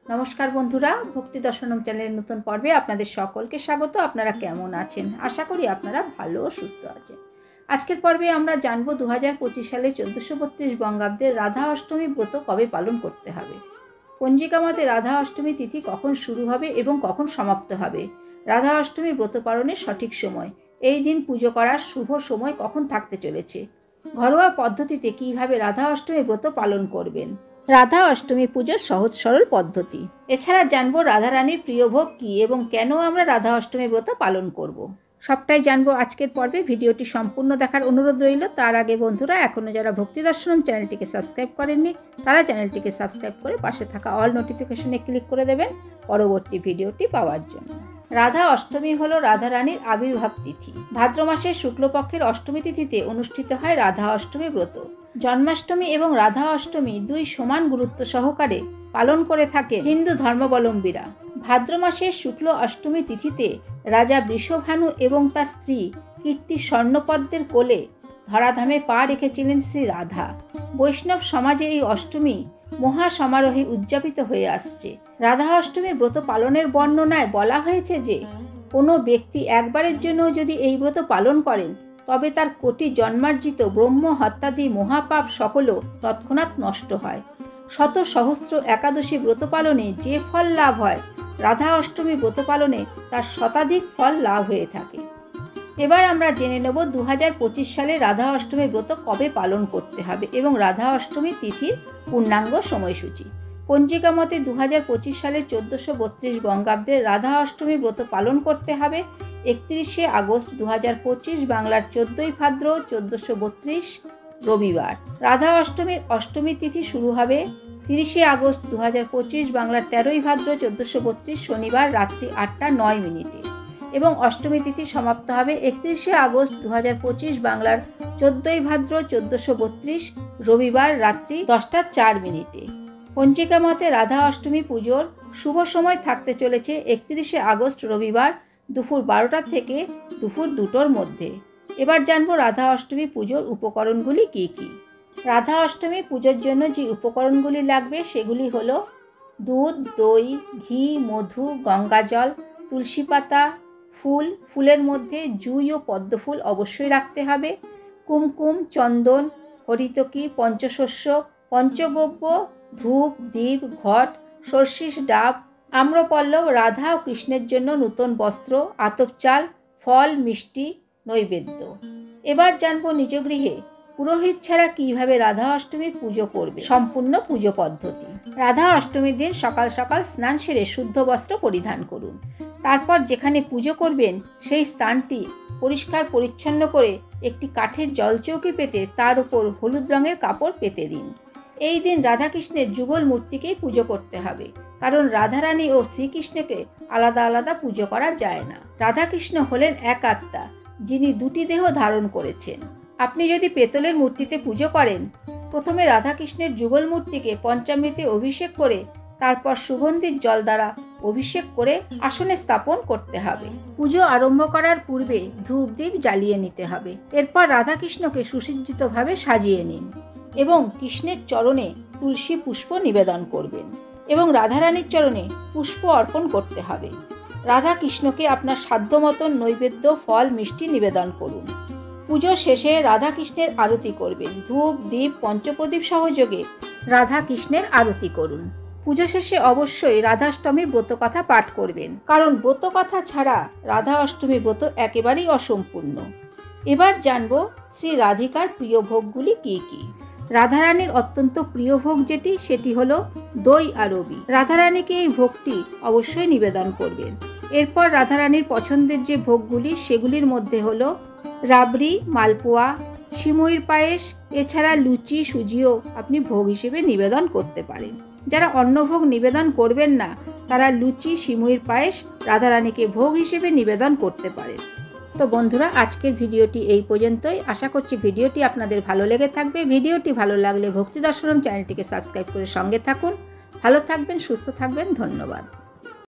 नमस्कार बंधुरा भक्ति दर्शनम चैनल नतून पर्वे आपनादेर सकलके स्वागत। आपनारा केमन आछेन? आशा करी आपनारा भालो ओ सुस्थ आछेन। आजकेर पर्वे आमरा जानबो 2025 साले 1432 बंगाब्दे राधा अष्टमी व्रत कবে पालन करते हबे। पंजिका मते राधा अष्टमी तिथि कखन शुरू हबे एबं कखन समाप्त हबे, राधा अष्टमी व्रत पालनेर सठिक समय, एई दिन पुजो करार शुभ समय कखन थाकते चलेछे, घरोया पद्धतिते किभाबे राधा अष्टमी व्रत पालन करबेन, राधा अष्टमी पूजोर सहज सरल पद्धति, एछाड़ा जानबो राधा रानीर प्रिय भोग कि एबं केन आमरा राधा अष्टमी व्रत पालन करब। सबटाई जानबो आजकेर पर्वे। भिडियोटी सम्पूर्ण देखार अनुरोध रइल। तार आगे बंधुरा एखोनो जारा भक्ति दर्शनम चैनलटिके सबस्क्राइब करेननि तारा चैनलटिके सबस्क्राइब करे पाशे थाका अल नोटिफिकेशने क्लिक करे देबेन परबर्ती भिडियोटी पाওয়ার জন্য। राधा अष्टमी हलो राधा रानीर आविर्भाव तिथि। भाद्र मासेर शुक्लपक्षेर अष्टमी तिथिते अनुष्ठित हय राधा अष्टमी व्रत। जन्माष्टमी एवं राधा अष्टमी दुई समान गुरुत्व सहकारे पालन करे थाकेन हिंदू धर्मावलम्बीरा। भाद्र मासेर शुक्ल अष्टमी तिथिते राजा वृषभानु एवं तार स्त्री कीर्ति स्वर्णपद्मेर कोले धराधामे पा रेखेছিলেন श्री राधा। वैष्णव समाजे এই अष्टमी মহা সমারোহে উদযাপিত হয়ে আসছে। রাধা অষ্টমীর ব্রত পালনের বর্ণনায় বলা হয়েছে যে কোনো ব্যক্তি একবারের জন্য যদি এই ব্রত পালন করেন তবে তার কোটি জন্মার্জিত ব্রহ্ম হত্যাদি মহাপাপ সকলও তৎক্ষণাৎ নষ্ট হয়। শত সহস্র একাদশী ব্রত পালনে যে ফল লাভ হয়, রাধা অষ্টমী ব্রত পালনে তার শতাধিক ফল লাভ হয়ে থাকে। এবার আমরা জেনে নেব 2025 সালে রাধা অষ্টমী ব্রত কবে পালন করতে হবে এবং রাধা অষ্টমী তিথির পূর্ণাঙ্গ সময়সূচি। পঞ্জিকা মতে 2025 সালের 1432 বঙ্গাব্দে রাধা অষ্টমী ব্রত পালন করতে হবে 31শে আগস্ট 2025 বাংলার 14ই ভাদ্র 1432 রবিবার। রাধা অষ্টমীর অষ্টমী তিথি শুরু হবে 30শে আগস্ট 2025 বাংলার 13ই ভাদ্র 1432 শনিবার রাত্রি 8টা 9 মিনিটে এবং অষ্টমী তিথি সমাপ্ত হবে 31শে আগস্ট 2025 বাংলার 14ই ভাদ্র 1432 রবিবার রাত্রি 10টা 4 মিনিটে। পঞ্জিকা মতে রাধা অষ্টমী পুজোর শুভ সময় থাকতে চলেছে 31শে আগস্ট রবিবার দুপুর 12টা থেকে দুপুর 2টোর মধ্যে। এবার জানবো রাধা অষ্টমী পুজোর উপকরণগুলি কি কি। রাধা অষ্টমী পুজোর জন্য যে উপকরণগুলি লাগবে সেগুলি হলো দুধ, দই, ঘি, মধু, গঙ্গাজল, তুলসী পাতা, ফুল, ফুলের মধ্যে জুঁই ও পদ্মফুল অবশ্যই রাখতে হবে, কুমকুম, চন্দন, হরিতকি, পঞ্চশস্য, পঞ্চগব্য, ধূপ, দীপ, ঘট, সর্ষিস ডাব, আম্রপল্লব, রাধা ও কৃষ্ণের জন্য নূতন বস্ত্র, আতপ চাল, ফল, মিষ্টি, নৈবেদ্য। এবার জানবো নিজ গৃহে পুরোহিত ছাড়া কিভাবে রাধা অষ্টমীর পুজো করবে, সম্পূর্ণ পুজো পদ্ধতি। রাধা অষ্টমীর দিন সকাল সকাল স্নান সেরে শুদ্ধ বস্ত্র পরিধান করুন। তারপর যেখানে পুজো করবেন সেই স্থানটি পরিষ্কার পরিচ্ছন্ন করে একটি কাঠের জলচৌকি পেতে তার উপর হলুদ রঙের কাপড় পেতে দিন। এই দিন রাধাকৃষ্ণের যুগল মূর্তিকেই পুজো করতে হবে, কারণ রাধারানী ও শ্রীকৃষ্ণকে আলাদা আলাদা পুজো করা যায় না। রাধাকৃষ্ণ হলেন এক আত্মা, যিনি দুটি দেহ ধারণ করেছেন। আপনি যদি পেতলের মূর্তিতে পুজো করেন, প্রথমে রাধাকৃষ্ণের যুগল মূর্তিকে পঞ্চামৃতে অভিষেক করে তারপর সুগন্ধির জল দ্বারা অভিষেক করে আসনে স্থাপন করতে হবে। পুজো আরম্ভ করার পূর্বে ধূপ দ্বীপ জ্বালিয়ে নিতে হবে। এরপর রাধাকৃষ্ণকে সুসজ্জিতভাবে সাজিয়ে নিন এবং কৃষ্ণের চরণে তুলসী পুষ্প নিবেদন করবেন এবং রাধারানীর চরণে পুষ্প অর্পণ করতে হবে। রাধা কৃষ্ণকে আপনার সাধ্য মতন নৈবেদ্য, ফল, মিষ্টি নিবেদন করুন। পুজো শেষে রাধা কৃষ্ণের আরতি করবেন। ধূপ, দীপ, পঞ্চপ্রদীপ সহযোগে রাধা কৃষ্ণের আরতি করুন। পুজো শেষে অবশ্যই রাধাষ্টমীর ব্রতকথা পাঠ করবেন, কারণ ব্রতকথা ছাড়া রাধা অষ্টমীর ব্রত একেবারেই অসম্পূর্ণ। এবার জানবো শ্রী রাধিকার প্রিয় ভোগগুলি কি কি। রাধারানীর অত্যন্ত প্রিয় ভোগ যেটি সেটি হলো দই আরবি। রাধারানীকে এই ভোগটি অবশ্যই নিবেদন করবেন। এরপর রাধারানীর পছন্দের যে ভোগগুলি সেগুলির মধ্যে হলো রাবড়ি, মালপোয়া, সিমুইর পায়েস, এছাড়া লুচি, সুজিও আপনি ভোগ হিসেবে নিবেদন করতে পারেন। যারা অন্নভোগ নিবেদন করবেন না তারা লুচি, সিমুইর পায়েস রাধারানীকে ভোগ হিসেবে নিবেদন করতে পারেন। তো বন্ধুরা, আজকের ভিডিওটি এই পর্যন্তই। আশা করছি ভিডিওটি আপনাদের ভালো লেগে থাকবে। ভিডিওটি ভালো লাগলে ভক্তি দর্শনম চ্যানেলটিকে সাবস্ক্রাইব করে সঙ্গে থাকুন। ভালো থাকবেন, সুস্থ থাকবেন। ধন্যবাদ।